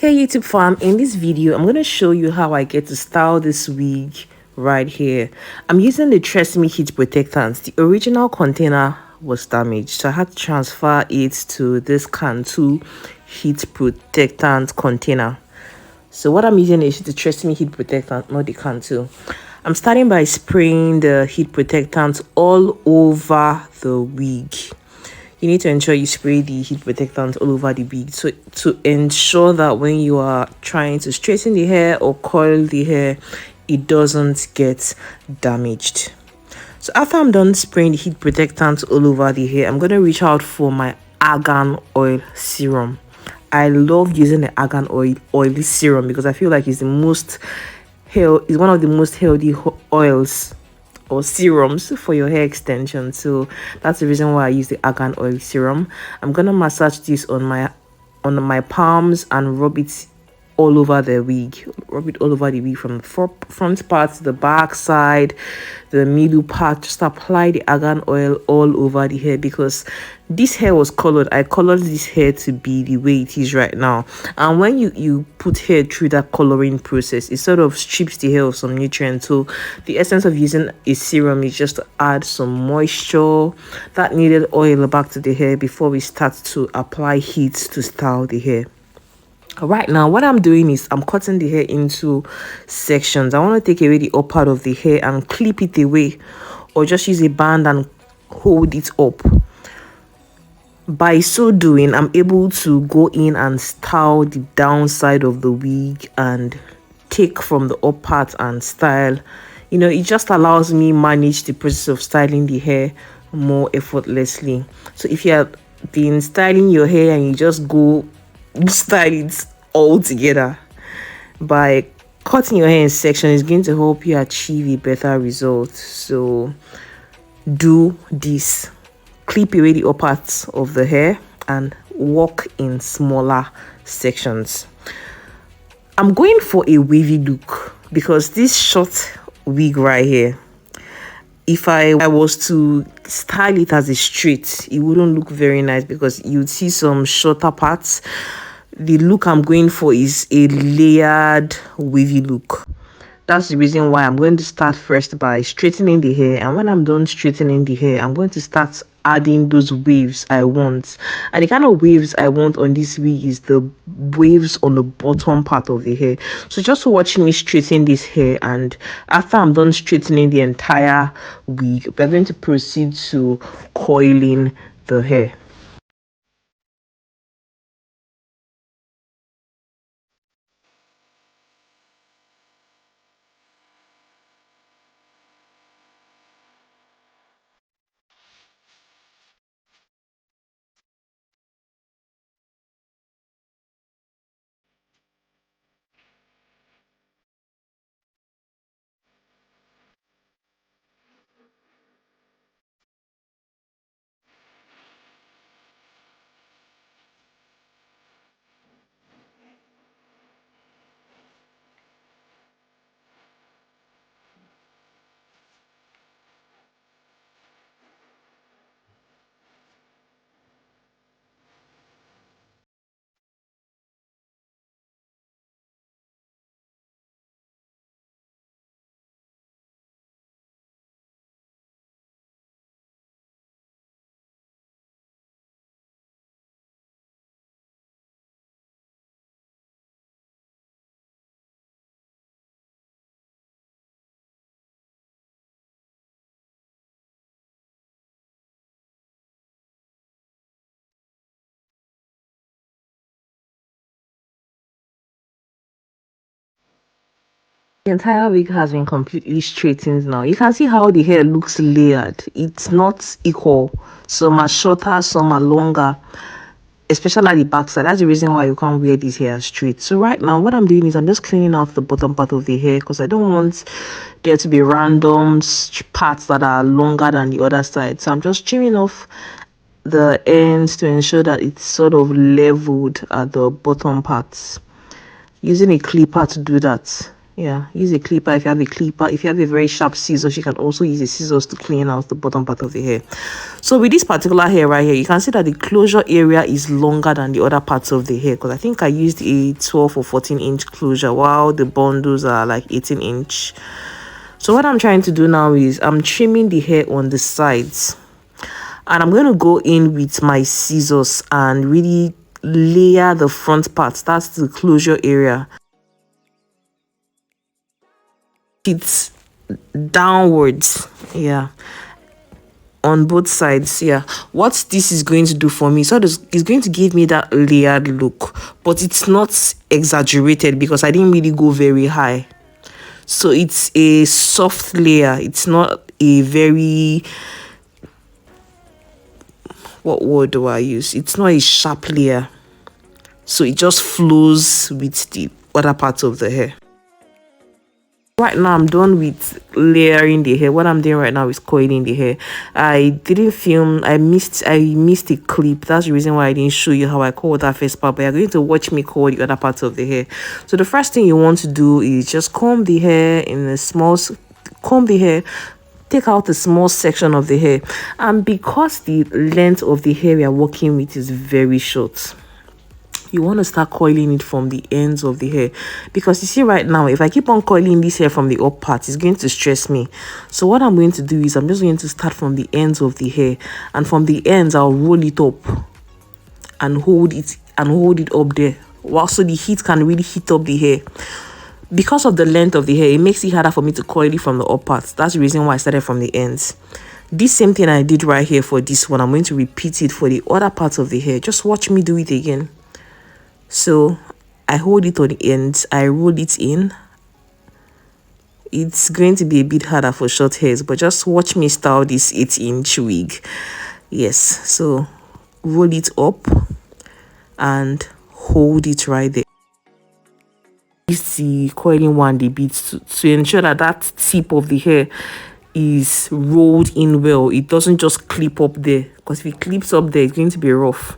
Hey YouTube fam, in this video I'm going to show you how I get to style this wig right here. I'm using the Tresemme heat protectant. The original container was damaged, so I had to transfer it to this Cantu heat protectant container. So what I'm using is the Tresemme heat protectant, not the Cantu. I'm starting by spraying the heat protectant all over the wig. You need to ensure you spray the heat protectant all over the wig to ensure that when you are trying to straighten the hair or coil the hair, it doesn't get damaged. So after I'm done spraying the heat protectant all over the hair, I'm going to reach out for my argan oil serum. I love using the argan oil serum because I feel like it's one of the most healthy oils or serums for your hair extension. So that's the reason why I use the argan oil serum. I'm gonna massage this on my palms and rub it all over the wig. Rub it all over the wig from the front part to the back side, the middle part. Just apply the argan oil all over the hair because this hair was colored. I colored this hair to be the way it is right now, and when you put hair through that coloring process, it sort of strips the hair of some nutrients. So the essence of using a serum is just to add some moisture, that needed oil back to the hair before we start to apply heat to style the hair. Right now what I'm doing is I'm cutting the hair into sections. I want to take away the upper part of the hair and clip it away, or just use a band and hold it up. By so doing, I'm able to go in and style the downside of the wig and take from the up part and style. You know, it just allows me manage the process of styling the hair more effortlessly. So if you have been styling your hair and you just go style it all together, by cutting your hair in sections is going to help you achieve a better result. So do this: clip away the upper parts of the hair and work in smaller sections. I'm going for a wavy look because this short wig right here, if I was to style it as a straight, it wouldn't look very nice because you'd see some shorter parts. The look I'm going for is a layered wavy look. That's the reason why I'm going to start first by straightening the hair, and when I'm done straightening the hair, I'm going to start adding those waves I want. And the kind of waves I want on this wig is the waves on the bottom part of the hair. So just watch me straighten this hair, and after I'm done straightening the entire wig, we're going to proceed to coiling the hair. The entire wig has been completely straightened now. You can see how the hair looks layered. It's not equal. Some are shorter, some are longer, especially at the back side. That's the reason why you can't wear this hair straight. So right now what I'm doing is I'm just cleaning out the bottom part of the hair because I don't want there to be random parts that are longer than the other side. So I'm just trimming off the ends to ensure that it's sort of leveled at the bottom parts, using a clipper to do that. Yeah, use a clipper if you have a clipper. If you have a very sharp scissors, you can also use a scissors to clean out the bottom part of the hair. So with this particular hair right here, you can see that the closure area is longer than the other parts of the hair, because I think I used a 12 or 14-inch closure while the bundles are like 18-inch. So what I'm trying to do now is I'm trimming the hair on the sides, and I'm going to go in with my scissors and really layer the front part. That's the closure area. It's downwards, yeah, on both sides. Yeah, what this is going to do for me, so this is going to give me that layered look, but it's not exaggerated because I didn't really go very high. So it's a soft layer. It's not a very, what word do I use, it's not a sharp layer, so it just flows with the other parts of the hair. Right now I'm done with layering the hair. What I'm doing right now is coiling the hair. I didn't film, I missed a clip. That's the reason why I didn't show you how I coiled that first part, but you're going to watch me coil the other parts of the hair. So the first thing you want to do is just comb the hair in a small, comb the hair, take out the small section of the hair. And because the length of the hair we are working with is very short, you want to start coiling it from the ends of the hair, because you see right now, if I keep on coiling this hair from the up part, it's going to stress me. So what I'm going to do is I'm just going to start from the ends of the hair, and from the ends I'll roll it up and hold it up there, while so the heat can really heat up the hair. Because of the length of the hair, it makes it harder for me to coil it from the up parts. That's the reason why I started from the ends. This same thing I did right here for this one, I'm going to repeat it for the other parts of the hair. Just watch me do it again. So I hold it on the ends, I roll it in. It's going to be a bit harder for short hairs, but just watch me style this 8-inch wig. Yes, so roll it up and hold it right there. Use the coiling one the bit to ensure that that tip of the hair is rolled in well. It doesn't just clip up there, because if it clips up there, it's going to be rough.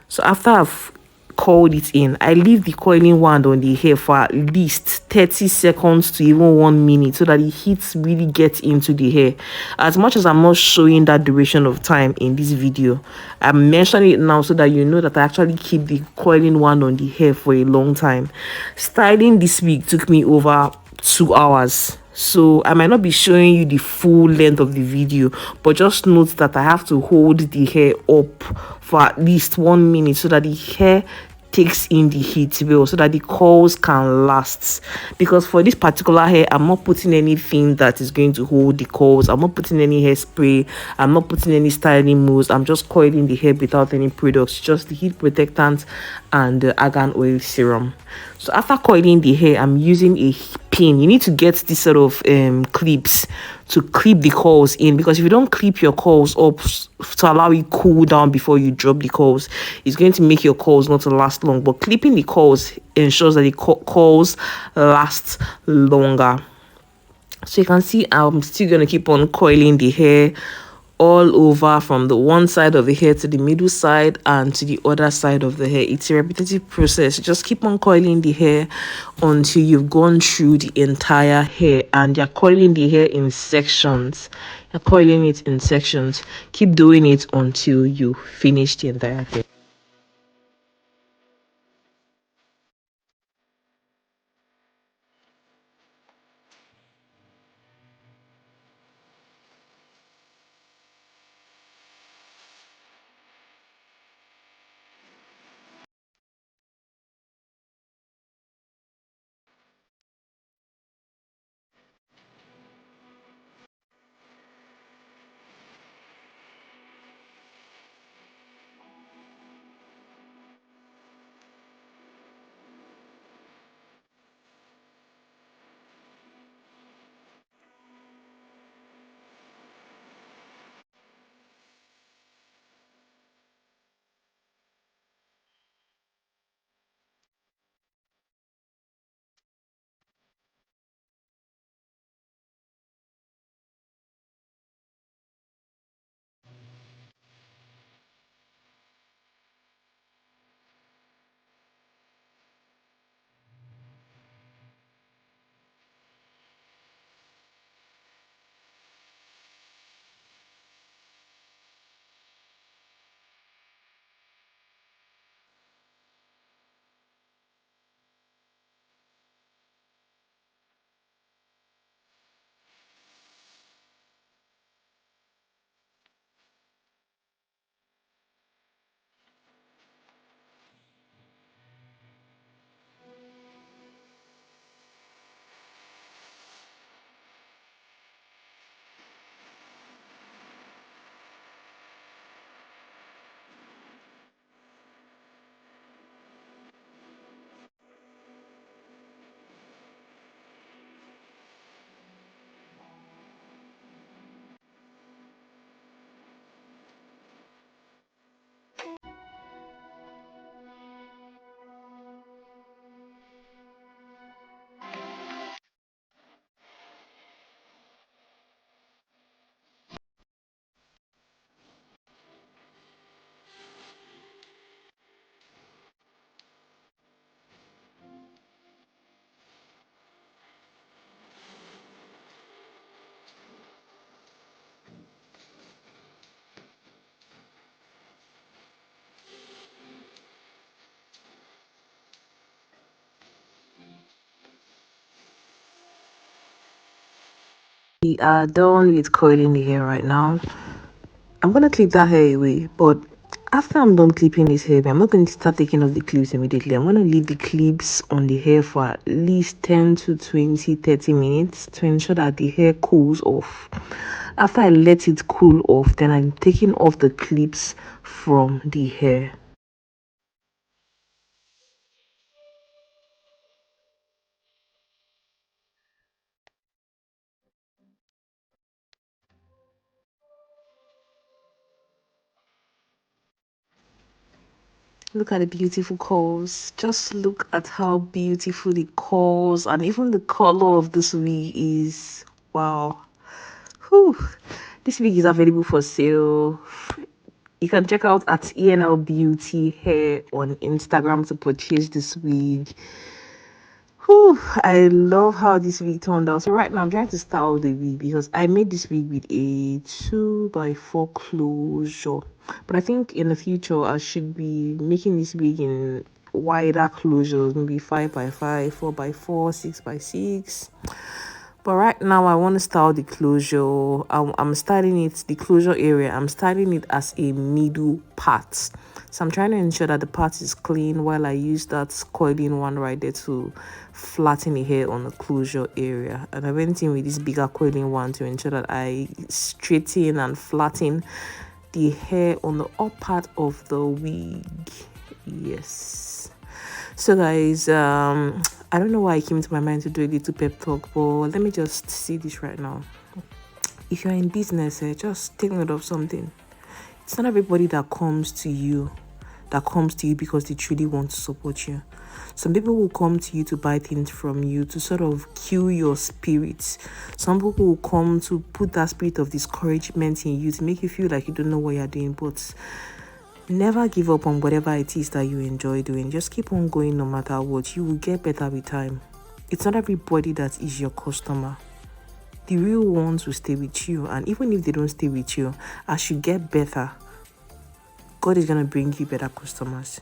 So after I've coiled it in, I leave the coiling wand on the hair for at least 30 seconds to even 1 minute, so that the heat really gets into the hair. As much as I'm not showing that duration of time in this video, I'm mentioning it now so that you know that I actually keep the coiling wand on the hair for a long time. Styling this wig took me over 2 hours. So I might not be showing you the full length of the video, but just note that I have to hold the hair up for at least 1 minute so that the hair takes in the heat well, so that the curls can last. Because for this particular hair, I'm not putting anything that is going to hold the curls. I'm not putting any hairspray, I'm not putting any styling mousse. I'm just coiling the hair without any products, just the heat protectant and the argan oil serum. So after coiling the hair, I'm using a pin. You need to get this sort of clips to clip the curls in, because if you don't clip your curls up to allow it cool down before you drop the curls, it's going to make your curls not to last long. But clipping the curls ensures that the curls last longer. So you can see I'm still going to keep on coiling the hair all over, from the one side of the hair to the middle side and to the other side of the hair. It's a repetitive process. Just keep on coiling the hair until you've gone through the entire hair, and you're coiling the hair in sections. You're coiling it in sections. Keep doing it until you finish the entire hair. We are done with coiling the hair right now. I'm gonna clip that hair away, but after I'm done clipping this hair, I'm not going to start taking off the clips immediately. I'm gonna leave the clips on the hair for at least 10 to 20, 30 minutes to ensure that the hair cools off. After I let it cool off, then I'm taking off the clips from the hair. Look at the beautiful curls. Just look at how beautiful the curls and even the color of this wig is. Wow. Whew. This wig is available for sale. You can check out at ENL Beauty Hair on Instagram to purchase this wig. Whew, I love how this wig turned out. So right now I'm trying to style the wig because I made this wig with a 2x4 closure. But I think in the future I should be making this wig in wider closures, maybe 5x5, 4x4, 6x6. But right now I want to style the closure. I'm styling it, the closure area, I'm styling it as a middle part. So I'm trying to ensure that the part is clean while I use that coiling one right there to flatten the hair on the closure area. And I went in with this bigger coiling one to ensure that I straighten and flatten the hair on the up part of the wig. Yes. So guys, I don't know why it came to my mind to do a little pep talk, but let me just see this right now. If you're in business, just take note of something. It's not everybody that comes to you because they truly want to support you. Some people will come to you to buy things from you to sort of kill your spirits. Some people will come to put that spirit of discouragement in you to make you feel like you don't know what you're doing. But never give up on whatever it is that you enjoy doing. Just keep on going no matter what. You will get better with time. It's not everybody that is your customer. The real ones will stay with you. And even if they don't stay with you, as you get better, God is going to bring you better customers.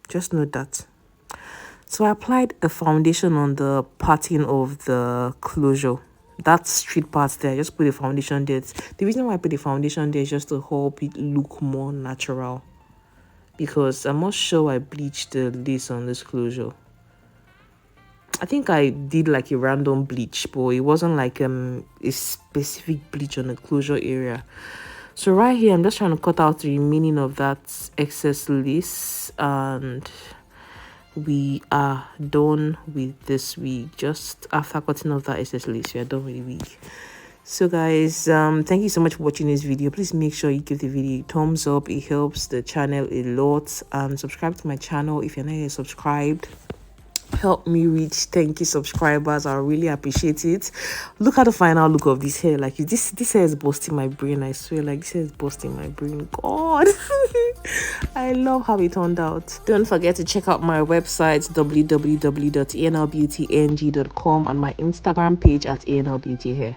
Just know that. So I applied a foundation on the parting of the closure. That straight part there, I just put the foundation there. The reason why I put the foundation there is just to help it look more natural. Because I'm not sure I bleached the lace on this closure. I think I did like a random bleach, but it wasn't like a specific bleach on the closure area. So right here, I'm just trying to cut out the remaining of that excess lace, and we are done with this wig. Just after cutting off that excess lace, we are done with the wig. So guys, thank you so much for watching this video. Please make sure you give the video a thumbs up. It helps the channel a lot. And subscribe to my channel if you're not yet subscribed. Help me reach 10k subscribers. I really appreciate it. Look at the final look of this hair. Like this hair is busting my brain. I swear, like this hair is busting my brain. God. I love how it turned out. Don't forget to check out my website www.enlbeautyng.com and my Instagram page at enlbeautyhair.